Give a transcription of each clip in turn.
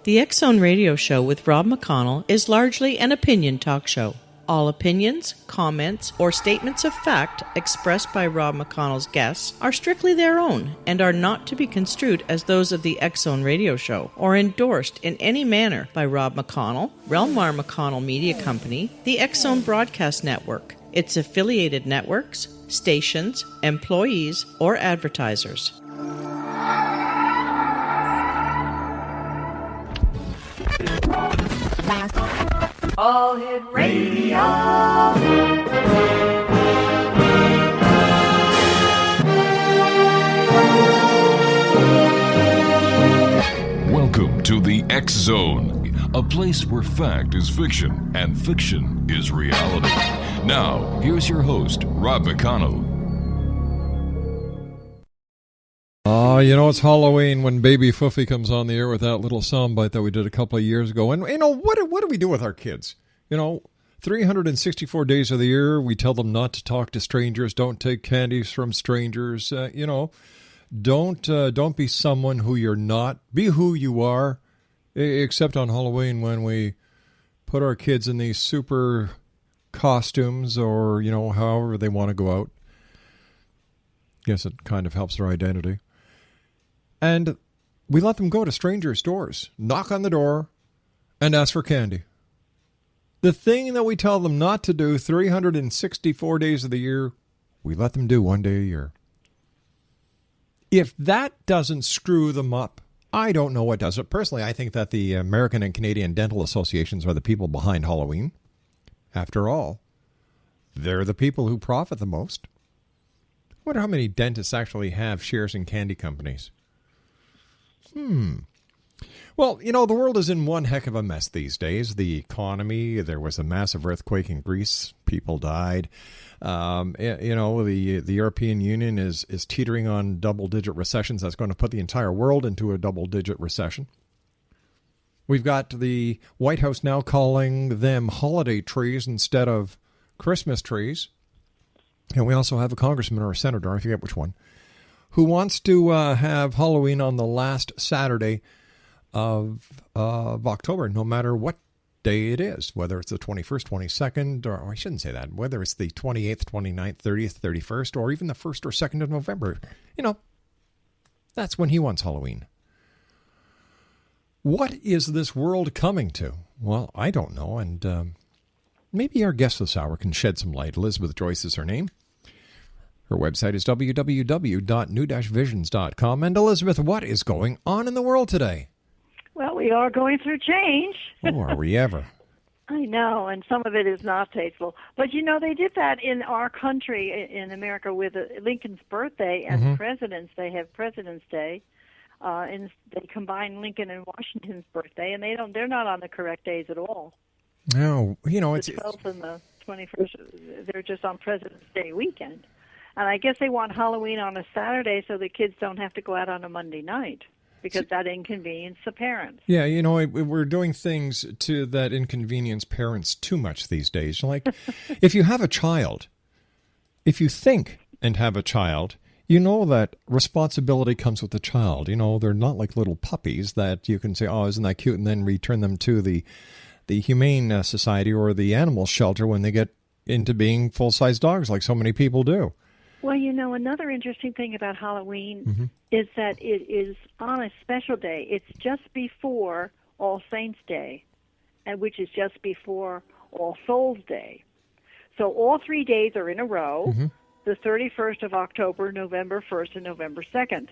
The X-Zone Radio Show with Rob McConnell is largely an opinion talk show. All opinions, comments, or statements of fact expressed by Rob McConnell's guests are strictly their own and are not to be construed as those of the X-Zone Radio Show or endorsed in any manner by Rob McConnell, Relmar McConnell Media Company, the X-Zone Broadcast Network, its affiliated networks, stations, employees, or advertisers. All Hit Radio. Welcome to the X Zone, a place where fact is fiction and fiction is reality. Now, here's your host, Rob McConnell. It's Halloween when Baby Foofy comes on the air with that little soundbite that we did a couple of years ago. And, what do we do with our kids? 364 days of the year, we tell them not to talk to strangers, don't take candies from strangers, don't be someone who you're not. Be who you are, except on Halloween when we put our kids in these super costumes or, however they want to go out. Guess it kind of helps their identity. And we let them go to strangers' doors, knock on the door, and ask for candy. The thing that we tell them not to do 364 days of the year, we let them do one day a year. If that doesn't screw them up, I don't know what does it. Personally, I think that the American and Canadian Dental Associations are the people behind Halloween. After all, they're the people who profit the most. I wonder how many dentists actually have shares in candy companies. Well, the world is in one heck of a mess these days. The economy, there was a massive earthquake in Greece. People died. The European Union is teetering on double-digit recessions. That's going to put the entire world into a double-digit recession. We've got the White House now calling them holiday trees instead of Christmas trees. And we also have a congressman or a senator, I forget which one, who wants to have Halloween on the last Saturday of October, no matter what day it is, whether it's the 21st, 22nd, or I shouldn't say that, whether it's the 28th, 29th, 30th, 31st, or even the 1st or 2nd of November. That's when he wants Halloween. What is this world coming to? Well, I don't know, and maybe our guest this hour can shed some light. Elizabeth Joyce is her name. Her website is www.new-visions.com. And Elizabeth, what is going on in the world today? Well, we are going through change. Oh, are we ever? I know, and some of it is not tasteful. But, they did that in our country, in America, with Lincoln's birthday and President's Day. They have President's Day, and they combine Lincoln and Washington's birthday, and they're not on the correct days at all. No, the 12th and the 21st, they're just on President's Day weekend. And I guess they want Halloween on a Saturday so the kids don't have to go out on a Monday night because that inconveniences the parents. Yeah, we're doing things that inconvenience parents too much these days. Like, if you have a child, if you think and have a child, you know that responsibility comes with the child. They're not like little puppies that you can say, oh, isn't that cute, and then return them to the Humane Society or the animal shelter when they get into being full-size dogs like so many people do. Well, another interesting thing about Halloween is that it is on a special day. It's just before All Saints' Day, which is just before All Souls' Day. So all 3 days are in a row, the 31st of October, November 1st, and November 2nd.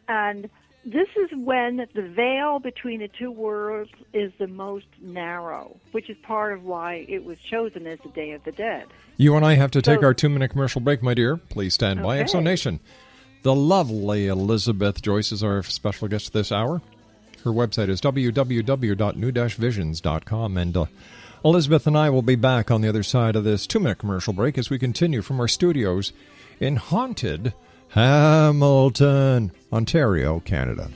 And this is when the veil between the two worlds is the most narrow, which is part of why it was chosen as the Day of the Dead. You and I have to take our 2-minute commercial break, my dear. Please stand by. Okay. X-Zone Nation. The lovely Elizabeth Joyce is our special guest this hour. Her website is www.new-visions.com. And Elizabeth and I will be back on the other side of this 2-minute commercial break as we continue from our studios in haunted Hamilton, Ontario, Canada.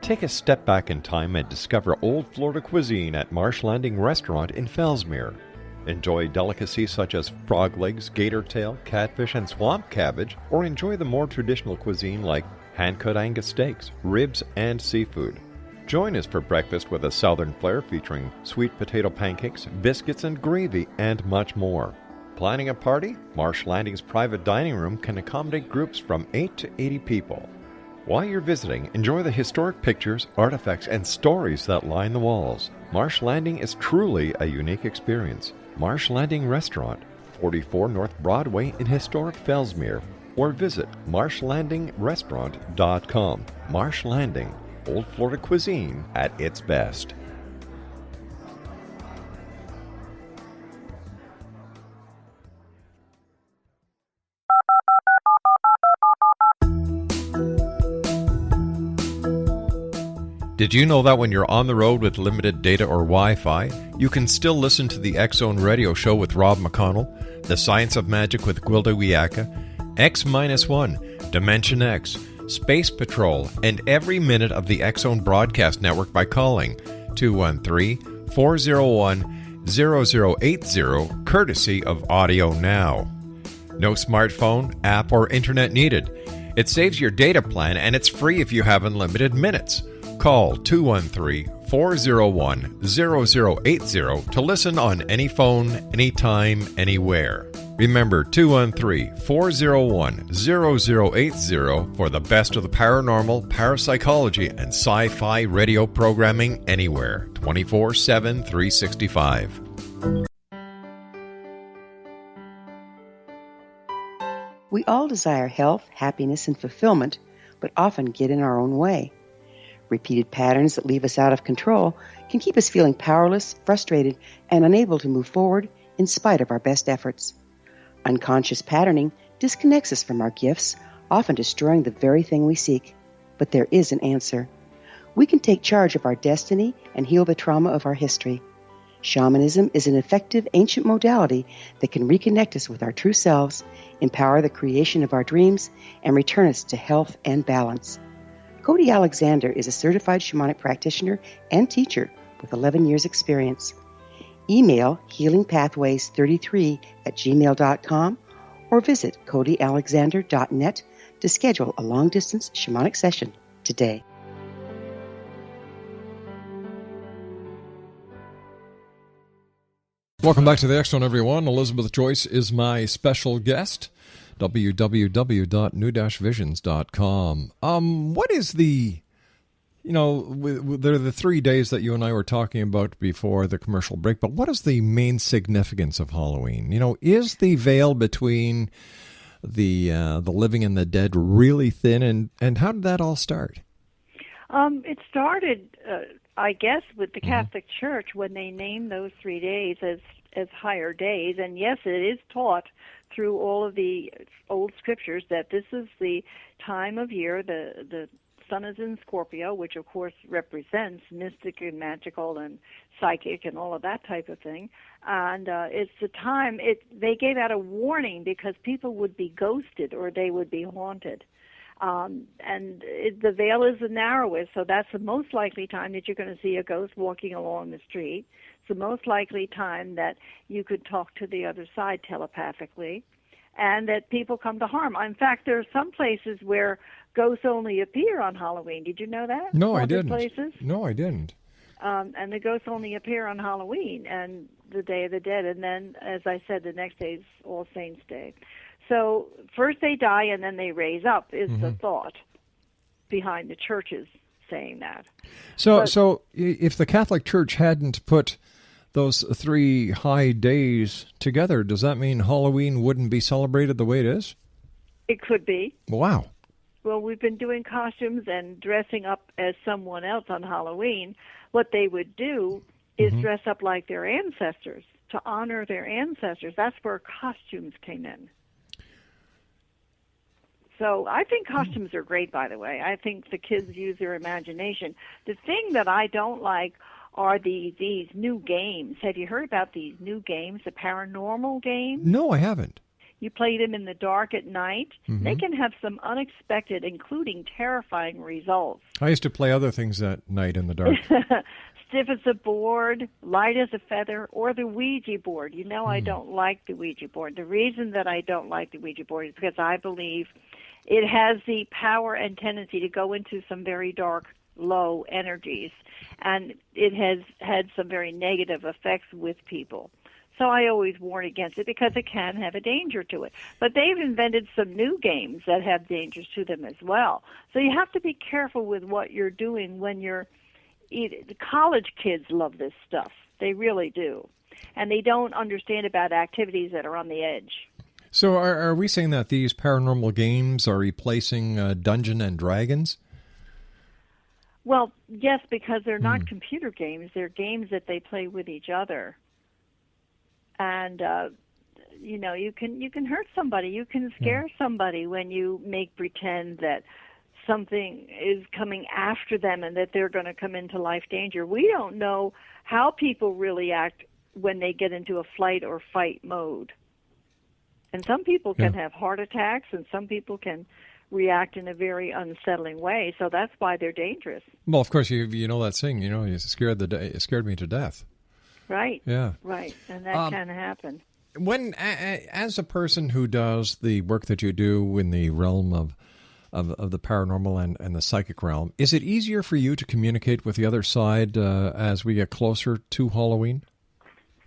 Take a step back in time and discover old Florida cuisine at Marsh Landing Restaurant in Fellsmere. Enjoy delicacies such as frog legs, gator tail, catfish, and swamp cabbage, or enjoy the more traditional cuisine like hand-cut Angus steaks, ribs, and seafood. Join us for breakfast with a southern flair featuring sweet potato pancakes, biscuits, and gravy, and much more. Planning a party? Marsh Landing's private dining room can accommodate groups from 8 to 80 people. While you're visiting, enjoy the historic pictures, artifacts, and stories that line the walls. Marsh Landing is truly a unique experience. Marsh Landing Restaurant, 44 North Broadway in historic Fellsmere, or visit marshlandingrestaurant.com. Marsh Landing, Old Florida cuisine at its best. Did you know that when you're on the road with limited data or Wi-Fi, you can still listen to the X-Zone radio show with Rob McConnell, The Science of Magic with Gwilda Wiyaka, X-1, Dimension X, Space Patrol, and every minute of the X-Zone broadcast network by calling 213-401-0080, courtesy of Audio Now. No smartphone, app, or internet needed. It saves your data plan, and it's free if you have unlimited minutes. Call 213-401-0080 to listen on any phone, anytime, anywhere. Remember 213-401-0080 for the best of the paranormal, parapsychology, and sci-fi radio programming anywhere, 24/7, 365. We all desire health, happiness, and fulfillment, but often get in our own way. Repeated patterns that leave us out of control can keep us feeling powerless, frustrated, and unable to move forward in spite of our best efforts. Unconscious patterning disconnects us from our gifts, often destroying the very thing we seek. But there is an answer. We can take charge of our destiny and heal the trauma of our history. Shamanism is an effective ancient modality that can reconnect us with our true selves, empower the creation of our dreams, and return us to health and balance. Cody Alexander is a certified shamanic practitioner and teacher with 11 years' experience. Email healingpathways33@gmail.com or visit codyalexander.net to schedule a long-distance shamanic session today. Welcome back to the X-Zone, everyone. Elizabeth Joyce is my special guest. www.new-visions.com. What is the, there are the 3 days that you and I were talking about before the commercial break, but what is the main significance of Halloween? Is the veil between the living and the dead really thin, and how did that all start? It started, I guess, with the Catholic Church when they named those 3 days as higher days, and yes, it is taught through all of the old scriptures that this is the time of year, the sun is in Scorpio, which of course represents mystic and magical and psychic and all of that type of thing. And it's the time, they gave out a warning because people would be ghosted or they would be haunted. The veil is the narrowest, so that's the most likely time that you're going to see a ghost walking along the street. It's the most likely time that you could talk to the other side telepathically, and that people come to harm. In fact, there are some places where ghosts only appear on Halloween. Did you know that? No, I didn't. Places? No, I didn't. And the ghosts only appear on Halloween and the Day of the Dead, and then, as I said, the next day is All Saints' Day. So first they die and then they raise up is the thought behind the churches saying that. So if the Catholic Church hadn't put those 3 high days together, does that mean Halloween wouldn't be celebrated the way it is? It could be. Wow. Well, we've been doing costumes and dressing up as someone else on Halloween. What they would do is dress up like their ancestors to honor their ancestors. That's where costumes came in. So I think costumes are great, by the way. I think the kids use their imagination. The thing that I don't like are these new games. Have you heard about these new games, the paranormal games? No, I haven't. You play them in the dark at night. They can have some unexpected, including terrifying results. I used to play other things at night in the dark. stiff as a board, light as a feather, or the Ouija board. You know, I don't like the Ouija board. The reason that I don't like the Ouija board is because I believe it has the power and tendency to go into some very dark, low energies, and it has had some very negative effects with people. So I always warn against it because it can have a danger to it. But they've invented some new games that have dangers to them as well. So you have to be careful with what you're doing when you're... The college kids love this stuff. They really do. And they don't understand about activities that are on the edge. So are we saying that these paranormal games are replacing Dungeons and Dragons? Well, yes, because they're not computer games. They're games that they play with each other. And, you know, you can hurt somebody. You can scare somebody when you make pretend that something is coming after them and that they're going to come into life danger. We don't know how people really act when they get into a flight or fight mode. And some people can have heart attacks, and some people can react in a very unsettling way. So that's why they're dangerous. Well, of course, you know that saying, you know, it scared me to death. Right. Yeah. Right. And that can happen. When, as a person who does the work that you do in the realm of the paranormal and the psychic realm, is it easier for you to communicate with the other side as we get closer to Halloween?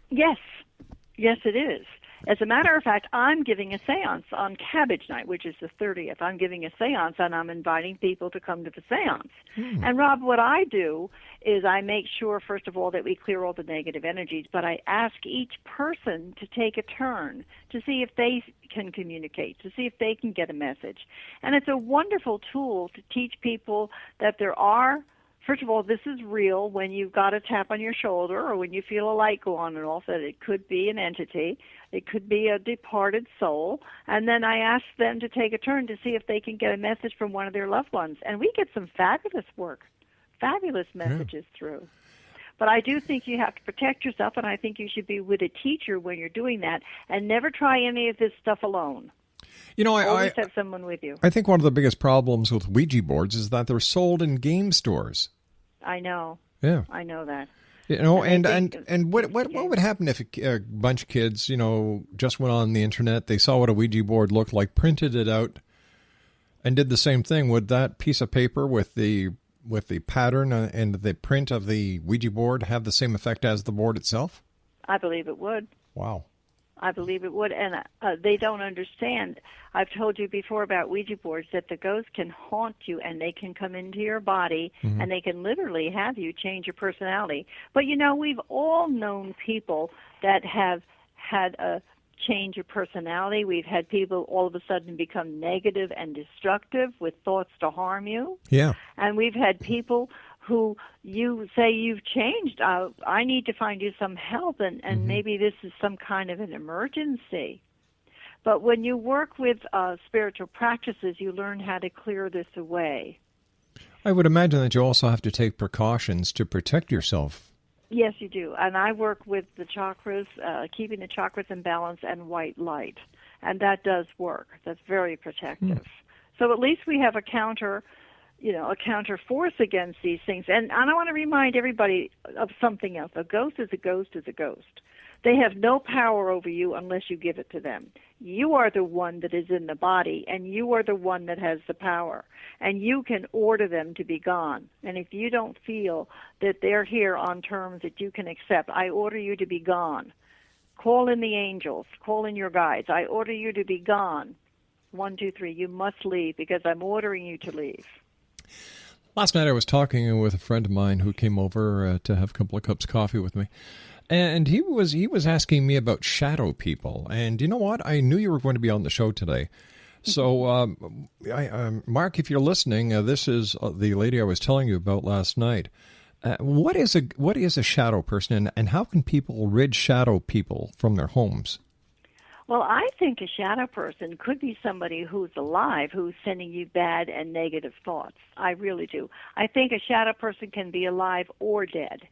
Yes. Yes, it is. As a matter of fact, I'm giving a seance on Cabbage Night, which is the 30th. I'm giving a seance, and I'm inviting people to come to the seance. And, Rob, what I do is I make sure, first of all, that we clear all the negative energies, but I ask each person to take a turn to see if they can communicate, to see if they can get a message. And it's a wonderful tool to teach people that there are... First of all, this is real when you've got a tap on your shoulder or when you feel a light go on and off, that it could be an entity, it could be a departed soul. And then I ask them to take a turn to see if they can get a message from one of their loved ones. And we get some fabulous work, fabulous messages through. But I do think you have to protect yourself, and I think you should be with a teacher when you're doing that, and never try any of this stuff alone. You know, always have someone with you. I think one of the biggest problems with Ouija boards is that they're sold in game stores. I know. Yeah. I know that. You know, and what would happen if a bunch of kids, you know, just went on the internet, they saw what a Ouija board looked like, printed it out, and did the same thing? Would that piece of paper with the pattern and the print of the Ouija board have the same effect as the board itself? I believe it would. Wow. I believe it would, and they don't understand. I've told you before about Ouija boards that the ghosts can haunt you and they can come into your body and they can literally have you change your personality. But, you know, we've all known people that have had a change of personality. We've had people all of a sudden become negative and destructive with thoughts to harm you. Yeah. And we've had people who you say you've changed. I need to find you some help, and maybe this is some kind of an emergency. But when you work with spiritual practices, you learn how to clear this away. I would imagine that you also have to take precautions to protect yourself. Yes, you do. And I work with the chakras, keeping the chakras in balance, and white light. And that does work. That's very protective. So at least we have a counter force against these things. And I want to remind everybody of something else. A ghost is a ghost is a ghost. They have no power over you unless you give it to them. You are the one that is in the body, and you are the one that has the power. And you can order them to be gone. And if you don't feel that they're here on terms that you can accept, I order you to be gone. Call in the angels. Call in your guides. I order you to be gone. 1, 2, 3. You must leave because I'm ordering you to leave. Last night I was talking with a friend of mine who came over to have a couple of cups of coffee with me, and he was asking me about shadow people. And you know what? I knew you were going to be on the show today. So, Mark, if you're listening, this is the lady I was telling you about last night. What is a shadow person, and how can people rid shadow people from their homes? Well, I think a shadow person could be somebody who's alive, who's sending you bad and negative thoughts. I really do. I think a shadow person can be alive or dead.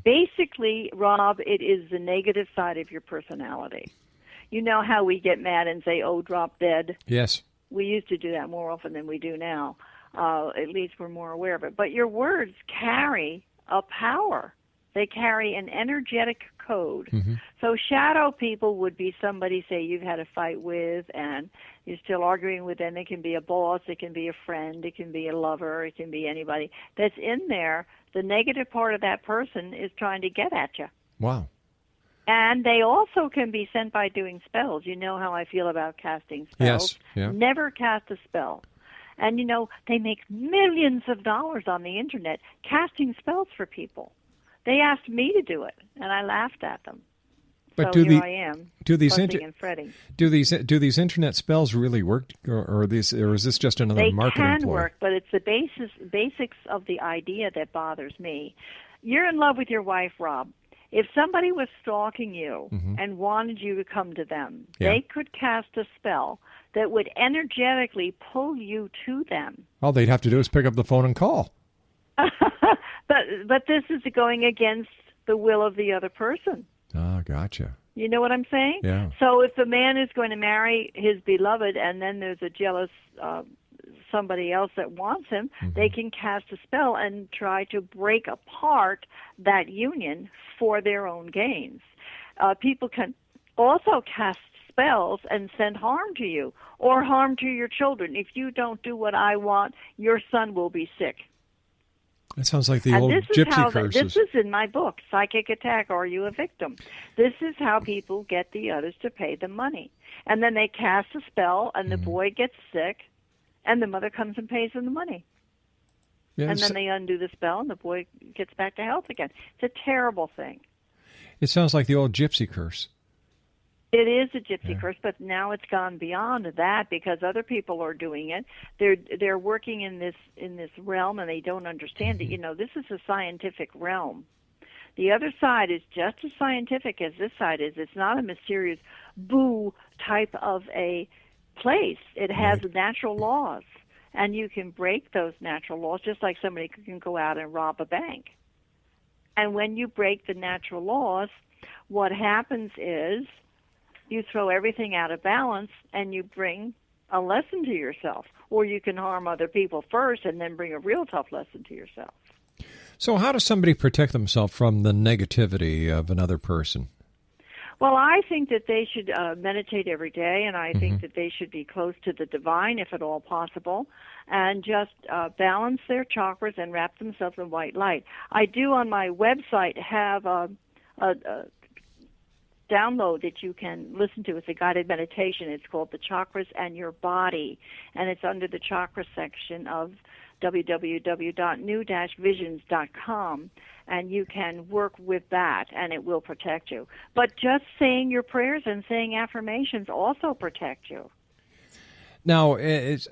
Basically, Rob, it is the negative side of your personality. You know how we get mad and say, oh, drop dead? Yes. We used to do that more often than we do now. At least we're more aware of it. But your words carry a power. They carry an energetic code. So shadow people would be somebody, say, you've had a fight with and you're still arguing with them. It can be a boss, it can be a friend, it can be a lover, it can be anybody that's in there. The negative part of that person is trying to get at you. Wow. And they also can be sent by doing spells. You know how I feel about casting spells. Yes. Yeah. Never cast a spell. And, you know, they make millions of dollars on the Internet casting spells for people. They asked me to do it, and I laughed at them. But so here I am, fussing and fretting. Do these Internet spells really work, or is this just another marketing ploy? They can work, but it's the basics of the idea that bothers me. You're in love with your wife, Rob. If somebody was stalking you and wanted you to come to them, they could cast a spell that would energetically pull you to them. All they'd have to do is pick up the phone and call. But this is going against the will of the other person. Ah, gotcha. You know what I'm saying? Yeah. So if the man is going to marry his beloved and then there's a jealous somebody else that wants him, they can cast a spell and try to break apart that union for their own gains. People can also cast spells and send harm to you or harm to your children. If you don't do what I want, your son will be sick. That sounds like the old gypsy curses. This is in my book, Psychic Attack, Are You a Victim? This is how people get the others to pay them money. And then they cast a spell, and the boy gets sick, and the mother comes and pays them the money. Yeah, and then they undo the spell, and the boy gets back to health again. It's a terrible thing. It sounds like the old gypsy curse. It is a gypsy curse, but now it's gone beyond that because other people are doing it. They're working in this realm, and they don't understand it. You know, this is a scientific realm. The other side is just as scientific as this side is. It's not a mysterious boo type of a place. It has natural laws, and you can break those natural laws just like somebody can go out and rob a bank. And when you break the natural laws, what happens is you throw everything out of balance and you bring a lesson to yourself. Or you can harm other people first and then bring a real tough lesson to yourself. So how does somebody protect themselves from the negativity of another person? Well, I think that they should meditate every day, and I think that they should be close to the divine, if at all possible, and just balance their chakras and wrap themselves in white light. I do on my website have a download that you can listen to. It's a guided meditation. It's called The Chakras and Your Body, and it's under the chakra section of www.new-visions.com, and you can work with that, and it will protect you. But just saying your prayers and saying affirmations also protect you. Now, as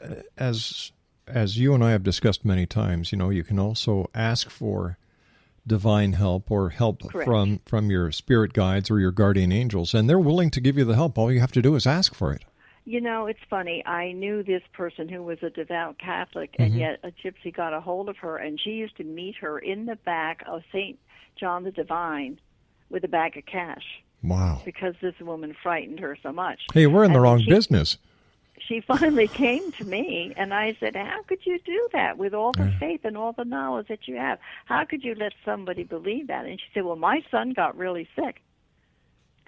you and I have discussed many times, you know, you can also ask for divine help or help from your spirit guides or your guardian angels, and they're willing to give you the help. All you have to do is ask for it. You know, it's funny. I knew this person who was a devout Catholic, and yet a gypsy got a hold of her, and she used to meet her in the back of St. John the Divine with a bag of cash. Wow. Because this woman frightened her so much. Hey, we're in the wrong business. She finally came to me, and I said, how could you do that with all the faith and all the knowledge that you have? How could you let somebody believe that? And she said, well, my son got really sick,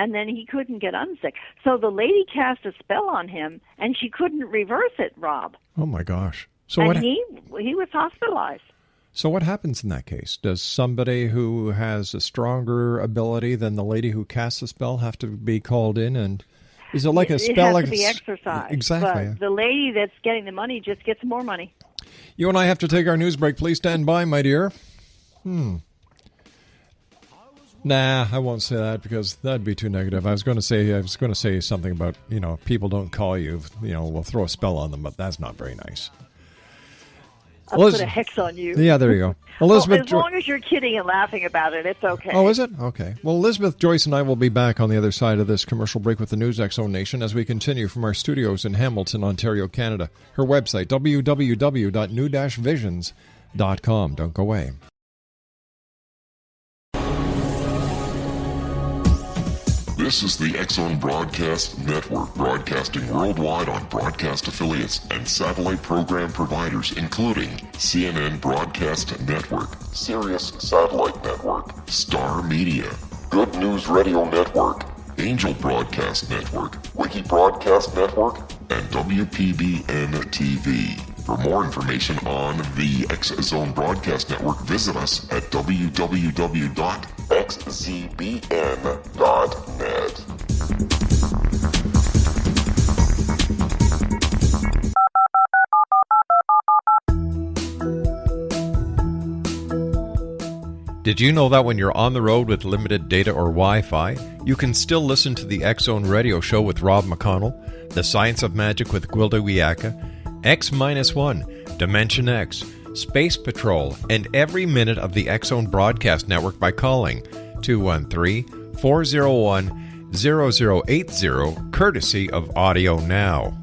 and then he couldn't get unsick. So the lady cast a spell on him, and she couldn't reverse it, Rob. Oh, my gosh. He was hospitalized. So what happens in that case? Does somebody who has a stronger ability than the lady who casts the spell have to be called in and... Is it like a spell? It has to be exercised. Exactly. But the lady that's getting the money just gets more money. You and I have to take our news break. Please stand by, my dear. Nah, I won't say that because that'd be too negative. I was going to say something about, you know, people don't call you. You know, we'll throw a spell on them, but that's not very nice. I'll put a hex on you. Yeah, there you go. Elizabeth, as long as you're kidding and laughing about it, it's okay. Oh, is it? Okay. Well, Elizabeth, Joyce, and I will be back on the other side of this commercial break with the News X Zone Nation as we continue from our studios in Hamilton, Ontario, Canada. Her website, www.new-visions.com. Don't go away. This is the X-Zone Broadcast Network, broadcasting worldwide on broadcast affiliates and satellite program providers, including CNN Broadcast Network, Sirius Satellite Network, Star Media, Good News Radio Network, Angel Broadcast Network, Wiki Broadcast Network, and WPBN TV. For more information on the X-Zone Broadcast Network, visit us at www.xzbn.net. Did you know that when you're on the road with limited data or Wi-Fi, you can still listen to the X-Zone Radio Show with Rob McConnell, The Science of Magic with Gwilda Wiyaka, X-1, Dimension X, Space Patrol, and every minute of the X-Zone Broadcast Network by calling 213-401-0080, courtesy of Audio Now.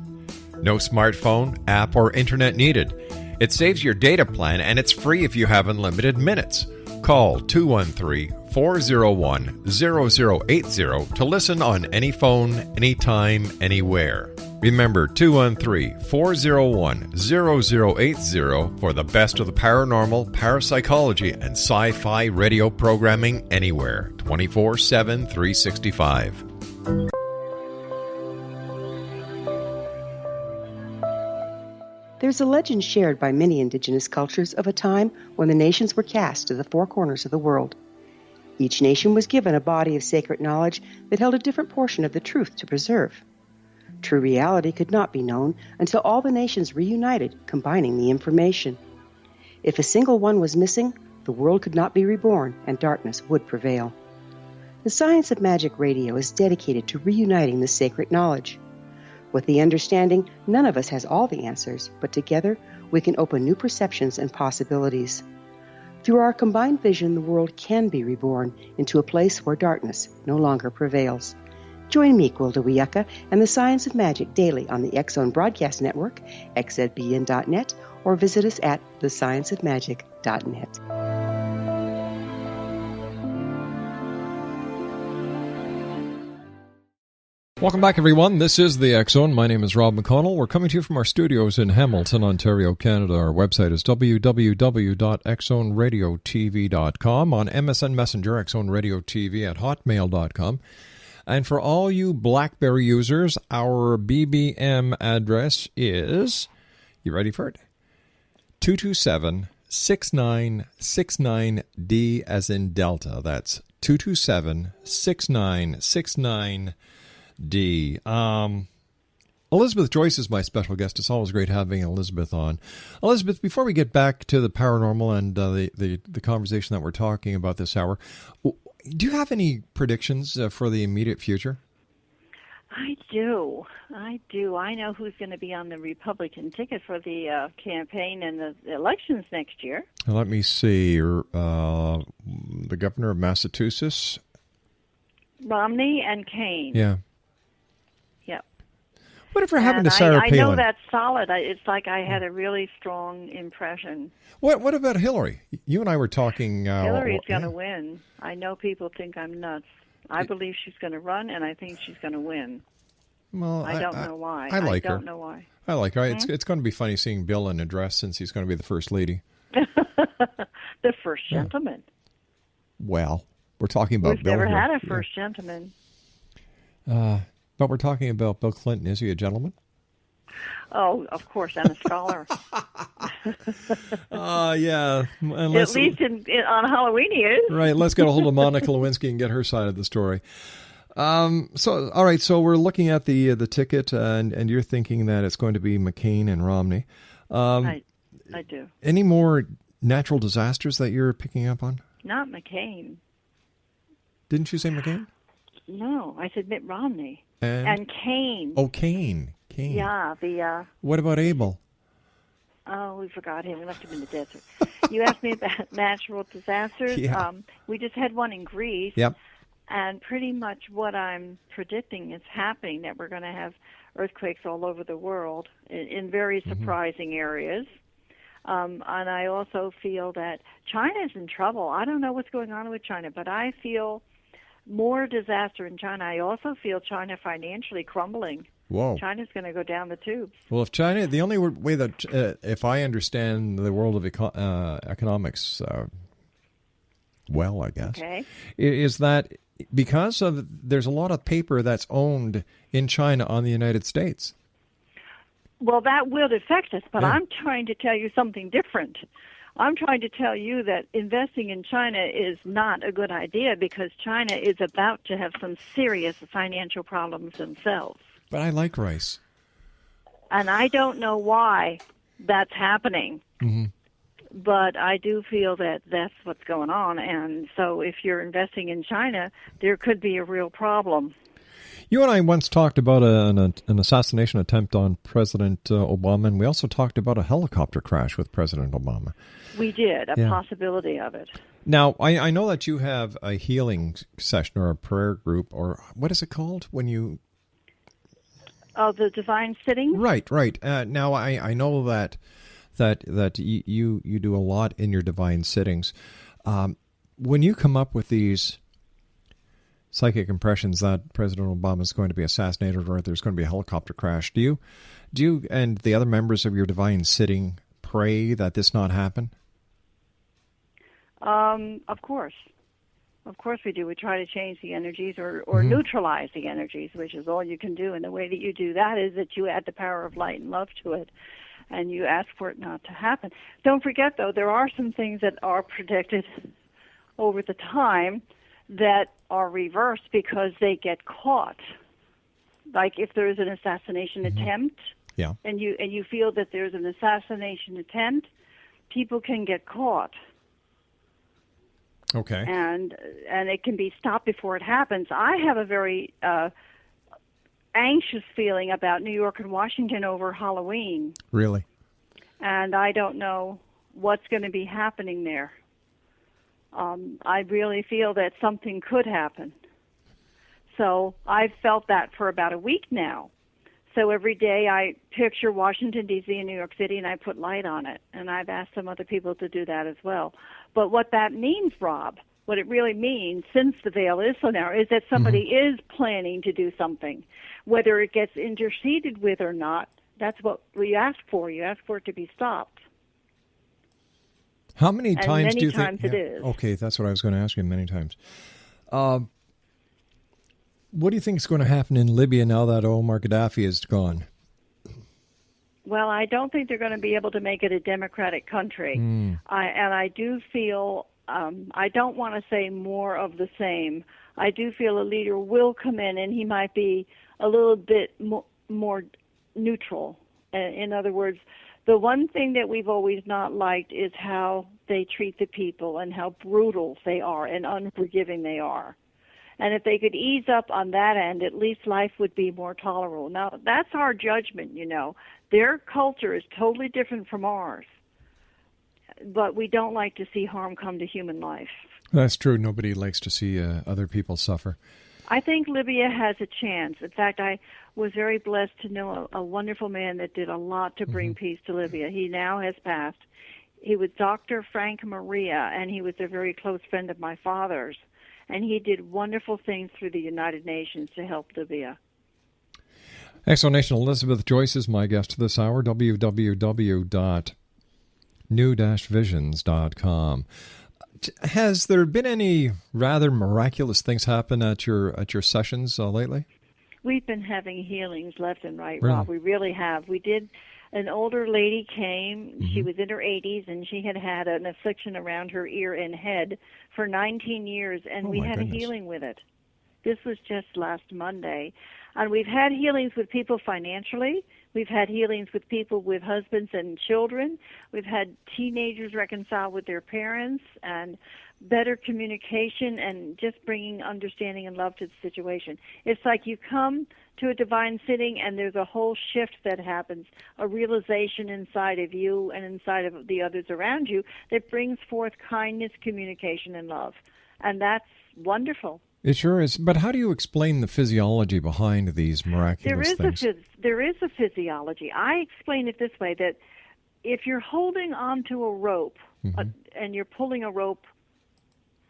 No smartphone, app, or internet needed. It saves your data plan, and it's free if you have unlimited minutes. Call 213-401-0080 to listen on any phone, anytime, anywhere. Remember, 213-401-0080 for the best of the paranormal, parapsychology, and sci-fi radio programming anywhere, 24/7, 365. There's a legend shared by many indigenous cultures of a time when the nations were cast to the four corners of the world. Each nation was given a body of sacred knowledge that held a different portion of the truth to preserve. True reality could not be known until all the nations reunited, combining the information. If a single one was missing, the world could not be reborn and darkness would prevail. The Science of Magic Radio is dedicated to reuniting the sacred knowledge. With the understanding, none of us has all the answers, but together we can open new perceptions and possibilities. Through our combined vision, the world can be reborn into a place where darkness no longer prevails. Join me, Gwilda Wiyaka, and the Science of Magic daily on the X-Zone Broadcast Network, xzbn.net, or visit us at thescienceofmagic.net. Welcome back, everyone. This is the X-Zone. My name is Rob McConnell. We're coming to you from our studios in Hamilton, Ontario, Canada. Our website is www.xzoneradiotv.com. On MSN Messenger, X-Zone Radio TV at hotmail.com. And for all you BlackBerry users, our BBM address is, you ready for it? 227-6969D as in Delta. That's 227-6969D. Elizabeth Joyce is my special guest. It's always great having Elizabeth on. Elizabeth, before we get back to the paranormal and the conversation that we're talking about this hour, do you have any predictions for the immediate future? I do. I know who's going to be on the Republican ticket for the campaign and the elections next year. Let me see. The governor of Massachusetts? Romney and Kane. Yeah. Yep. Whatever happened to Sarah Palin? I know that's solid. It's like I had a really strong impression. What about Hillary? You and I were talking. Hillary's going to win. I know people think I'm nuts. I believe she's going to run, and I think she's going to win. Well, I don't know why. I like her. I don't know why. I like her. It's going to be funny seeing Bill in a dress since he's going to be the first lady. The first gentleman. Well, we're talking about We've Bill never here. had a first gentleman. But we're talking about Bill Clinton. Is he a gentleman? Oh, of course, and a scholar. Yeah. At least on Halloween he is. Right. Let's get a hold of Monica Lewinsky and get her side of the story. So, all right. So we're looking at the ticket, and you're thinking that it's going to be McCain and Romney. I do. Any more natural disasters that you're picking up on? Not McCain. Didn't you say McCain? No, I said Mitt Romney. And Kane. Oh, Kane. Yeah, What about Abel? Oh, we forgot him. We left him in the desert. You asked me about natural disasters. Yeah. We just had one in Greece. Yep. And pretty much what I'm predicting is happening, that we're going to have earthquakes all over the world in very surprising areas. And I also feel that China's in trouble. I don't know what's going on with China, but I feel more disaster in China. I also feel China financially crumbling. Whoa. China's going to go down the tubes. Well, if China, the only way that, if I understand the world of economics well, I guess, Okay. is that because of there's a lot of paper that's owned in China on the United States. Well, that will affect us, but Yeah. I'm trying to tell you something different. I'm trying to tell you that investing in China is not a good idea because China is about to have some serious financial problems themselves. But I like rice. And I don't know why that's happening. Mm-hmm. But I do feel that that's what's going on. And so if you're investing in China, there could be a real problem. You and I once talked about an assassination attempt on President Obama, and we also talked about a helicopter crash with President Obama. We did, a Yeah. possibility of it. Now, I know that you have a healing session or a prayer group, or what is it called when you... Oh, the divine sitting? Right. Now, I know that you do a lot in your divine sittings. When you come up with these psychic impressions that President Obama is going to be assassinated or there's going to be a helicopter crash, do you and the other members of your divine sitting pray that this not happen? Of course. Of course we do. We try to change the energies or neutralize the energies, which is all you can do. And the way that you do that is that you add the power of light and love to it, and you ask for it not to happen. Don't forget, though, there are some things that are predicted over the time that are reversed because they get caught. Like if there's an assassination attempt, Yeah. and you feel that there's an assassination attempt, people can get caught. Okay. And it can be stopped before it happens. I have a very anxious feeling about New York and Washington over Halloween, Really? and I don't know what's going to be happening there. I really feel that something could happen. So I've felt that for about a week now. So every day I picture Washington, D.C. and New York City, and I put light on it. And I've asked some other people to do that as well. But what that means, Rob, what it really means, since the veil is so narrow, is that somebody is planning to do something. Whether it gets interceded with or not, that's what we ask for. You ask for it to be stopped. How many And times many do you times think? it is. Okay, that's what I was going to ask you. Many times. What do you think is going to happen in Libya now that Omar Gaddafi is gone? Well, I don't think they're going to be able to make it a democratic country. And I do feel, I don't want to say more of the same. I do feel a leader will come in and he might be a little bit more neutral. In other words, the one thing that we've always not liked is how they treat the people and how brutal they are and unforgiving they are. And if they could ease up on that end, at least life would be more tolerable. Now, that's our judgment, you know. Their culture is totally different from ours. But we don't like to see harm come to human life. That's true. Nobody likes to see other people suffer. I think Libya has a chance. In fact, I was very blessed to know a wonderful man that did a lot to bring peace to Libya. He now has passed. He was Dr. Frank Maria, and he was a very close friend of my father's. And he did wonderful things through the United Nations to help Libya. Explanation. Elizabeth Joyce is my guest this hour. www.new-visions.com. Has there been any rather miraculous things happen at your sessions lately? We've been having healings left and right, Really? Rob. We really have. We did. An older lady came. She was in her 80s, and she had had an affliction around her ear and head for 19 years, and we my had goodness. a healing with it. This was just last Monday. And we've had healings with people financially. We've had healings with people with husbands and children. We've had teenagers reconcile with their parents and better communication and just bringing understanding and love to the situation. It's like you come to a divine sitting and there's a whole shift that happens, a realization inside of you and inside of the others around you that brings forth kindness, communication, and love. And that's wonderful. It sure is. But how do you explain the physiology behind these miraculous things? There is a physiology. I explain it this way, that if you're holding onto a rope and you're pulling a rope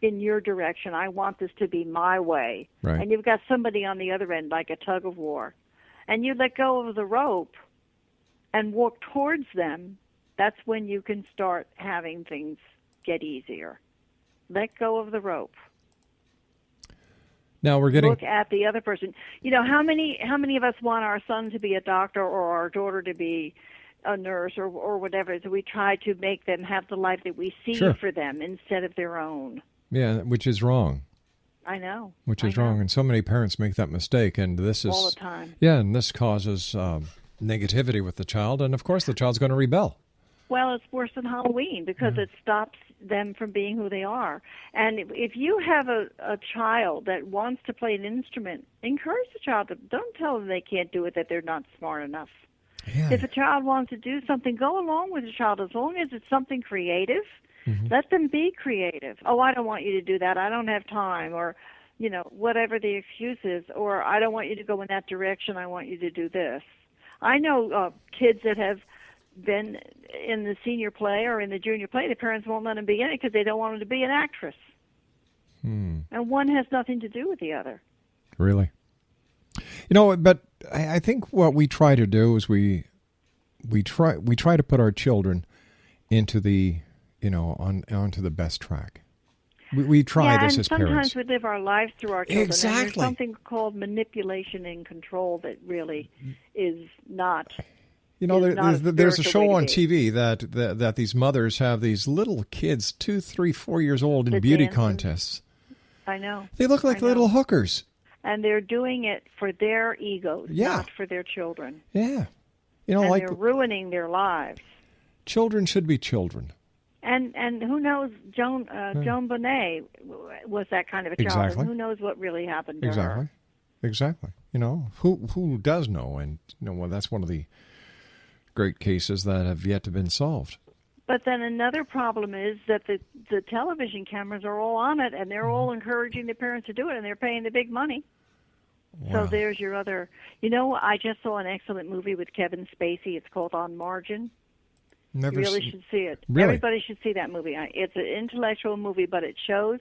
in your direction. I want this to be my way. Right. And you've got somebody on the other end, like a tug of war. And you let go of the rope and walk towards them, that's when you can start having things get easier. Let go of the rope. Now we're getting... Look at the other person. You know, how many of us want our son to be a doctor or our daughter to be a nurse or whatever? So we try to make them have the life that we see Sure. for them instead of their own. Yeah, which is wrong. I know. Which is wrong, and so many parents make that mistake, and this is... all the time. Yeah, and this causes negativity with the child, and of course the child's going to rebel. Well, it's worse than Halloween because it stops them from being who they are. And if you have a child that wants to play an instrument, encourage the child. Don't tell them they can't do it, that they're not smart enough. Yeah. If a child wants to do something, go along with the child as long as it's something creative. Let them be creative. Oh, I don't want you to do that. I don't have time, or, you know, whatever the excuse is. Or I don't want you to go in that direction. I want you to do this. I know kids that have been in the senior play or in the junior play. The parents won't let them be in it because they don't want them to be an actress. And one has nothing to do with the other. Really? You know, but I think what we try to do is we try to put our children into the, you know, onto the best track. We try this as parents. Sometimes we live our lives through our children. Exactly. And there's something called manipulation and control that really is not. You know, there's a show on TV TV that these mothers have these little kids, 2, 3, 4 years old, in beauty contests. I know. They look like little hookers. And they're doing it for their egos, not for their children. Yeah. You know, and like they're ruining their lives. Children should be children. And who knows, Joan Bonet was that kind of a child. Exactly. And who knows what really happened to her. Exactly. You know, who does know? And, you know, well, that's one of the great cases that have yet to been solved. But then another problem is that the television cameras are all on it, and they're all encouraging the parents to do it, and they're paying the big money. Wow. So there's your other... You know, I just saw an excellent movie with Kevin Spacey. It's called On Margin. You really should see it. Really? Everybody should see that movie. It's an intellectual movie, but it shows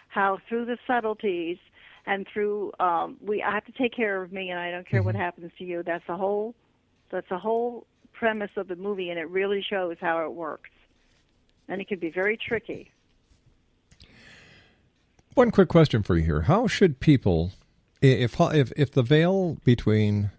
how through the subtleties and through... I have to take care of me, and I don't care what happens to you. That's the whole premise of the movie, and it really shows how it works. And it can be very tricky. One quick question for you here. How should people, if the veil between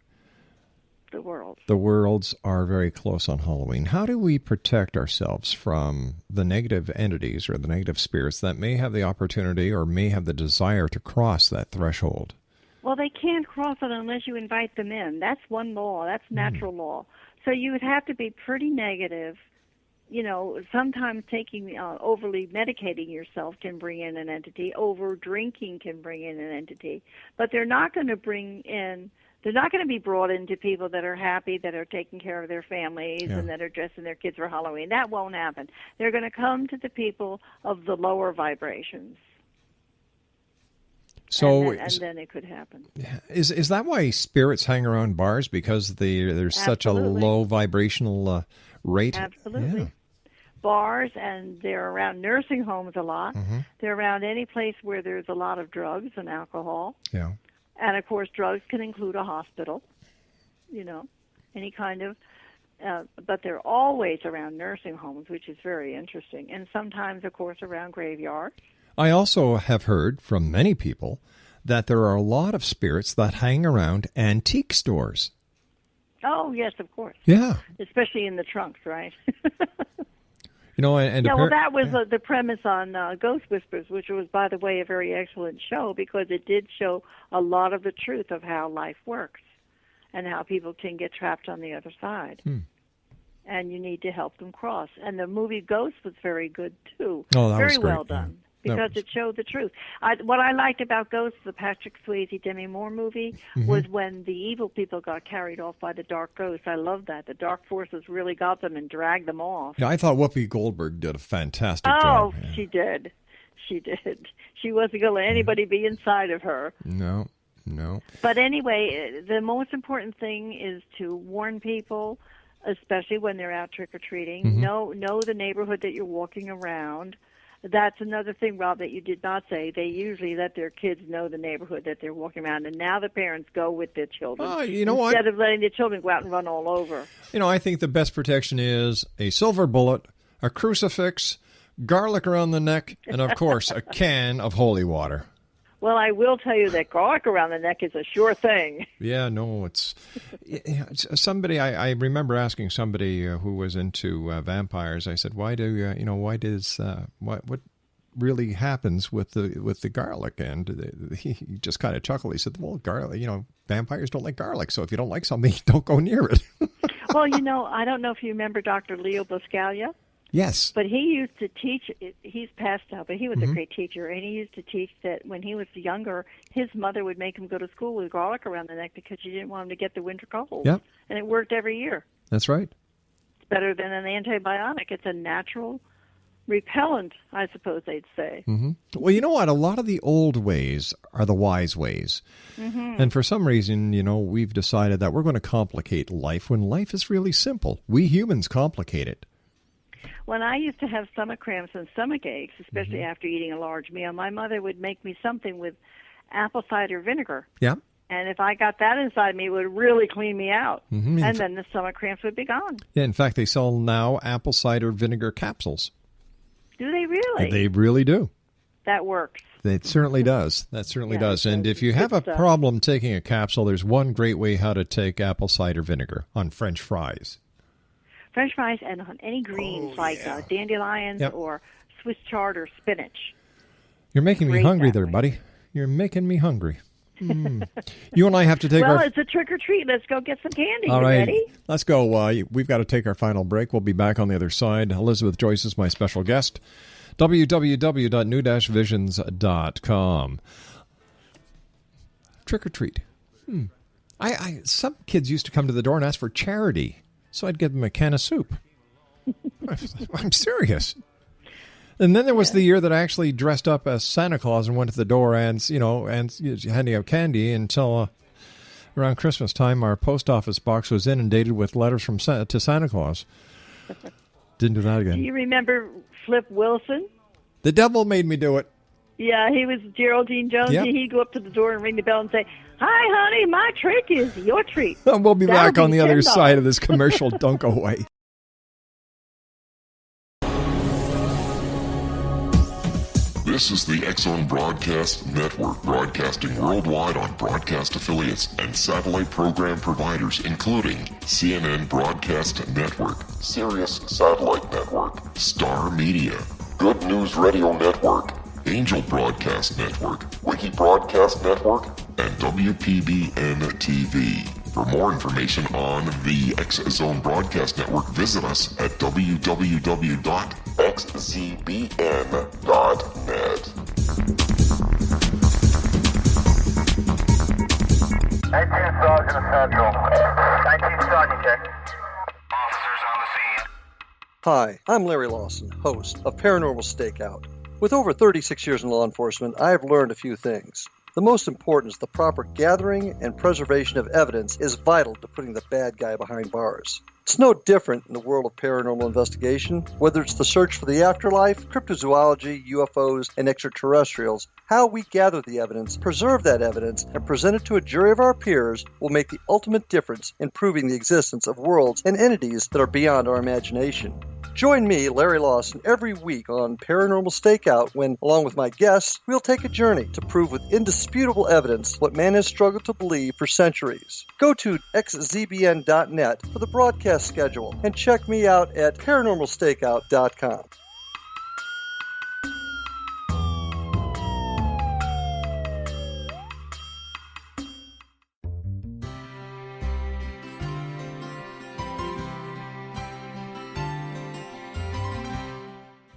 the worlds are very close on Halloween, how do we protect ourselves from the negative entities or the negative spirits that may have the opportunity or may have the desire to cross that threshold? Well, they can't cross it unless you invite them in. That's one law. That's natural law. So you would have to be pretty negative. You know, sometimes overly medicating yourself can bring in an entity. Over drinking can bring in an entity. But they're not going to be brought into people that are happy, that are taking care of their families, and that are dressing their kids for Halloween. That won't happen. They're going to come to the people of the lower vibrations. So, and then it could happen. Is that why spirits hang around bars? Because there's such a low vibrational rate? Absolutely. Yeah. Bars, and they're around nursing homes a lot. They're around any place where there's a lot of drugs and alcohol. Yeah. And, of course, drugs can include a hospital, you know, any kind of... but they're always around nursing homes, which is very interesting. And sometimes, of course, around graveyards. I also have heard from many people that there are a lot of spirits that hang around antique stores. Oh, yes, of course. Yeah. Especially in the trunks, right? You know, that was the premise on Ghost Whispers, which was, by the way, a very excellent show because it did show a lot of the truth of how life works and how people can get trapped on the other side. And you need to help them cross. And the movie Ghost was very good, too. Oh, that very was great. well done. Because it showed the truth. What I liked about Ghost, the Patrick Swayze, Demi Moore movie, was when the evil people got carried off by the dark ghosts. I loved that. The dark forces really got them and dragged them off. Yeah, I thought Whoopi Goldberg did a fantastic job. Oh, yeah. She did. She wasn't going to let anybody be inside of her. No. But anyway, the most important thing is to warn people, especially when they're out trick-or-treating. Know the neighborhood that you're walking around. That's another thing, Rob, that you did not say. They usually let their kids know the neighborhood that they're walking around, and now the parents go with their children instead of letting the children go out and run all over. I think the best protection is a silver bullet, a crucifix, garlic around the neck, and, of course, a can of holy water. Well, I will tell you that garlic around the neck is a sure thing. Yeah, no, it's somebody. I remember asking somebody who was into vampires. I said, "Why what really happens with the garlic?" And he just kind of chuckled. He said, "Well, garlic. Vampires don't like garlic. So if you don't like something, don't go near it." Well, I don't know if you remember Dr. Leo Buscaglia. Yes. But he used to teach, he's passed out, but he was a great teacher, and he used to teach that when he was younger, his mother would make him go to school with garlic around the neck because she didn't want him to get the winter cold. Yep. And it worked every year. That's right. It's better than an antibiotic. It's a natural repellent, I suppose they'd say. Mm-hmm. Well, you know what? A lot of the old ways are the wise ways. Mm-hmm. And for some reason, we've decided that we're going to complicate life when life is really simple. We humans complicate it. When I used to have stomach cramps and stomach aches, especially after eating a large meal, my mother would make me something with apple cider vinegar. Yeah. And if I got that inside me, it would really clean me out. Mm-hmm. And then the stomach cramps would be gone. Yeah, in fact, they sell now apple cider vinegar capsules. Do they really? They really do. That works. It certainly does. That certainly does. And if you have a problem taking a capsule, there's one great way how to take apple cider vinegar on French fries. French fries and on any greens dandelions or Swiss chard or spinach. You're making me hungry there, buddy. You're making me hungry. You and I have to take Well, it's a trick or treat. Let's go get some candy. All right. Ready? Let's go. We've got to take our final break. We'll be back on the other side. Elizabeth Joyce is my special guest. www.new-visions.com. Trick or treat. Some kids used to come to the door and ask for charity. So I'd give them a can of soup. I'm serious. And then there was the year that I actually dressed up as Santa Claus and went to the door and handing out candy until around Christmas time, our post office box was inundated with letters from to Santa Claus. Didn't do that again. Do you remember Flip Wilson? The devil made me do it. Yeah, he was Geraldine Jones. Yep. He'd go up to the door and ring the bell and say, "Hi, honey, my trick is your treat." We'll be back on the other side of this commercial. Don't go away. This is the X-Zone Broadcast Network, broadcasting worldwide on broadcast affiliates and satellite program providers, including CNN Broadcast Network, Sirius Satellite Network, Star Media, Good News Radio Network, Angel Broadcast Network, Wiki Broadcast Network, and WPBN TV. For more information on the X-Zone Broadcast Network, visit us at www.xzbn.net. 18 Sergeant Central. 19 Sergeant check. Officers on the scene. Hi, I'm Larry Lawson, host of Paranormal Stakeout. With over 36 years in law enforcement, I have learned a few things. The most important is the proper gathering and preservation of evidence is vital to putting the bad guy behind bars. It's no different in the world of paranormal investigation. Whether it's the search for the afterlife, cryptozoology, UFOs, and extraterrestrials, how we gather the evidence, preserve that evidence, and present it to a jury of our peers will make the ultimate difference in proving the existence of worlds and entities that are beyond our imagination. Join me, Larry Lawson, every week on Paranormal Stakeout when, along with my guests, we'll take a journey to prove with indisputable evidence what man has struggled to believe for centuries. Go to xzbn.net for the broadcast schedule and check me out at paranormalstakeout.com.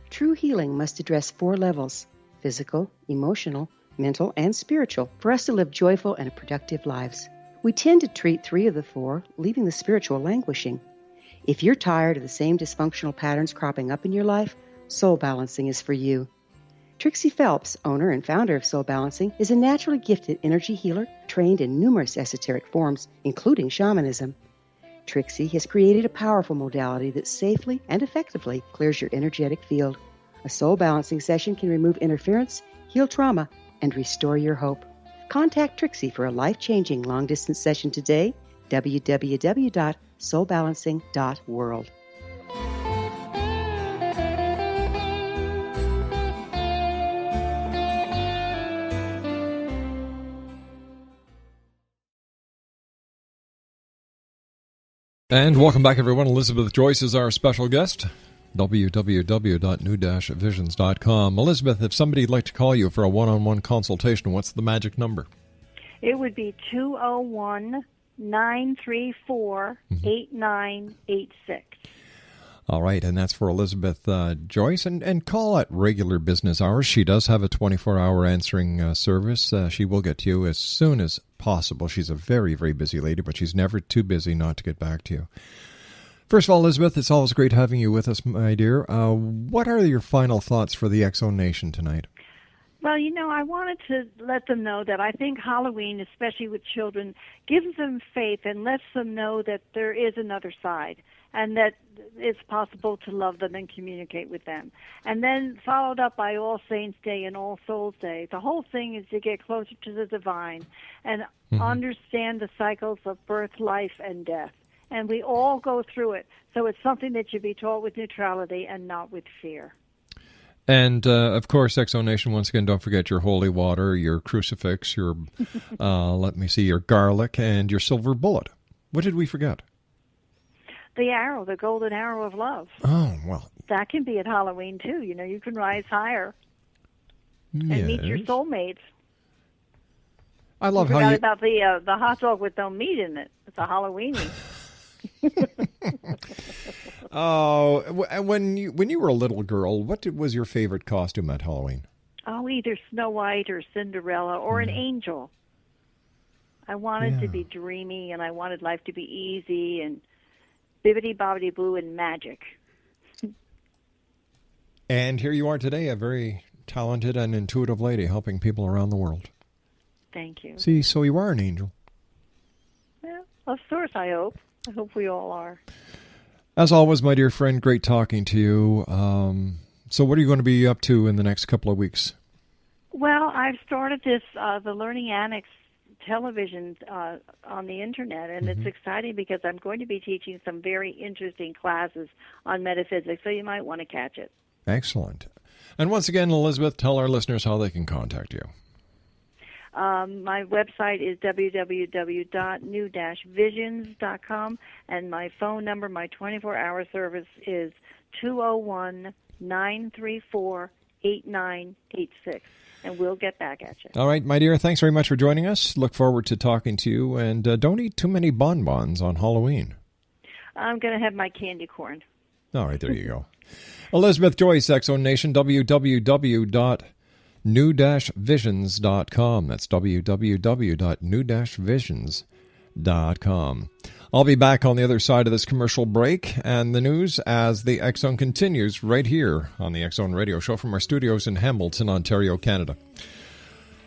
True healing must address 4 levels: physical, emotional, mental, and spiritual, for us to live joyful and productive lives. We tend to treat 3 of the 4, leaving the spiritual languishing. If you're tired of the same dysfunctional patterns cropping up in your life, Soul Balancing is for you. Trixie Phelps, owner and founder of Soul Balancing, is a naturally gifted energy healer trained in numerous esoteric forms, including shamanism. Trixie has created a powerful modality that safely and effectively clears your energetic field. A soul balancing session can remove interference, heal trauma, and restore your hope. Contact Trixie for a life-changing long-distance session today, www.soulbalancing.world. And welcome back, everyone. Elizabeth Joyce is our special guest. www.new-visions.com. Elizabeth, if somebody'd like to call you for a one-on-one consultation, what's the magic number? It would be 201-934-8986. All right, and that's for Elizabeth Joyce. And call at regular business hours. She does have a 24-hour answering service. She will get to you as soon as possible. She's a very, very busy lady, but she's never too busy not to get back to you. First of all, Elizabeth, it's always great having you with us, my dear. What are your final thoughts for the X-Zone Nation tonight? Well, I wanted to let them know that I think Halloween, especially with children, gives them faith and lets them know that there is another side and that it's possible to love them and communicate with them. And then followed up by All Saints Day and All Souls Day. The whole thing is to get closer to the divine and understand the cycles of birth, life, and death. And we all go through it. So it's something that should be taught with neutrality and not with fear. And, of course, X-Zone Nation, once again, don't forget your holy water, your crucifix, your, your garlic, and your silver bullet. What did we forget? The arrow, the golden arrow of love. Oh, well. That can be at Halloween, too. You can rise higher and meet your soulmates. I love how you... about the hot dog with no meat in it. It's a Halloweenie. Oh, when you were a little girl, what was your favorite costume at Halloween? Oh, either Snow White or Cinderella or an angel. I wanted to be dreamy, and I wanted life to be easy and bibbidi-bobbidi-boo and magic. And here you are today, a very talented and intuitive lady helping people around the world. Thank you. See, so you are an angel. Well, of course, I hope. I hope we all are. As always, my dear friend, great talking to you. So what are you going to be up to in the next couple of weeks? Well, I've started this, the Learning Annex television on the Internet, and it's exciting because I'm going to be teaching some very interesting classes on metaphysics, so you might want to catch it. Excellent. And once again, Elizabeth, tell our listeners how they can contact you. My website is www.new-visions.com, and my phone number, my 24-hour service, is 201-934-8986, and we'll get back at you. All right, my dear, thanks very much for joining us. Look forward to talking to you, and don't eat too many bonbons on Halloween. I'm going to have my candy corn. All right, there you go. Elizabeth Joyce, X-Zone Nation, www.new-visions.com. That's www.new-visions.com. I'll be back on the other side of this commercial break and the news as the X-Zone continues right here on the X-Zone Radio Show from our studios in Hamilton, Ontario, Canada.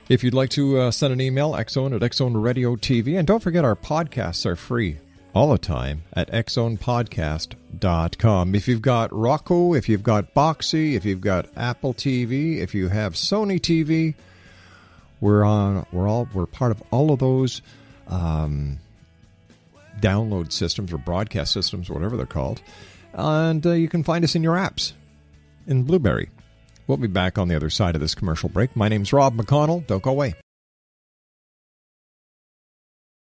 If you'd like to send an email, X-Zone at X-Zone Radio TV. And don't forget our podcasts are free all the time at xzonepodcast.com. If you've got Roku, if you've got Boxy, if you've got Apple TV, if you have Sony TV, we're part of all of those download systems or broadcast systems, whatever they're called. And you can find us in your apps in Blueberry. We'll be back on the other side of this commercial break. My name's Rob McConnell. Don't go away.